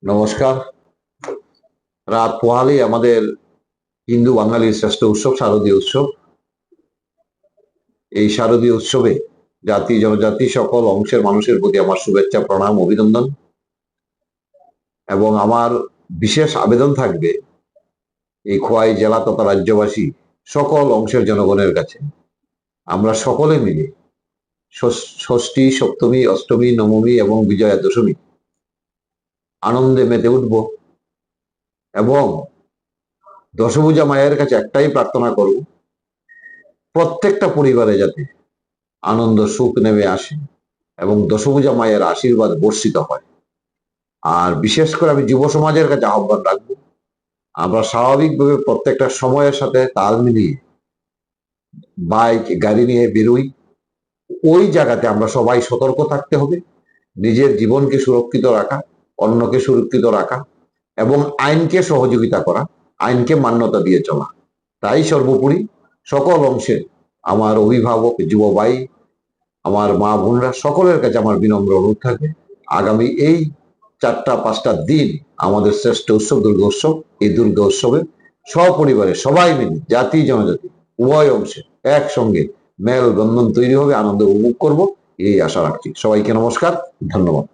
নমস্কার। রাত পোহালেই আমাদের হিন্দু বাঙালির শ্রেষ্ঠ উৎসব শারদীয় উৎসব। এই শারদীয় উৎসবে জাতি জনজাতি সকল অংশের মানুষের প্রতি আমার শুভেচ্ছা, প্রণাম, অভিনন্দন। এবং আমার বিশেষ আবেদন থাকবে এই খোয়াই জেলা তথা রাজ্যবাসী সকল অংশের জনগণের কাছে, আমরা সকলে মিলে ষষ্ঠী, সপ্তমী, অষ্টমী, নবমী এবং বিজয়া দশমী আনন্দে মেতে উঠব। এবং দশভূজা মায়ের কাছে একটাই প্রার্থনা করব, প্রত্যেকটা পরিবারে যাতে আনন্দ সুখ নেমে আসে এবং দশভূজা মায়ের আশীর্বাদ বর্ষিত হয়। আর বিশেষ করে আমি যুব সমাজের কাছে আহ্বান রাখবো, আমরা স্বাভাবিকভাবে প্রত্যেকটা সময়ের সাথে তাল মিলিয়ে বাইক গাড়ি নিয়ে বেরোই। ওই জায়গাতে আমরা সবাই সতর্ক থাকতে হবে, নিজের জীবনকে সুরক্ষিত রাখা, অন্যকে সুরক্ষিত রাখা এবং আইনকে সহযোগিতা করা, আইনকে মান্যতা দিয়ে চলা। তাই সর্বোপরি সকল অংশের আমার অভিভাবক, যুব ভাই, আমার মা বোনরা সকলের কাছে আমার বিনম্র অনুরোধ থাকবে, আগামী এই 4-5টা দিন আমাদের শ্রেষ্ঠ উৎসব দুর্গা উৎসব। এই দুর্গা উৎসবে সপরিবারে সবাই মিলে জাতি জনজাতি উভয় অংশে একসঙ্গে মেল বন্ধন তৈরি হবে, আনন্দ উপভোগ করব, এই আশা রাখছি। সবাইকে নমস্কার, ধন্যবাদ।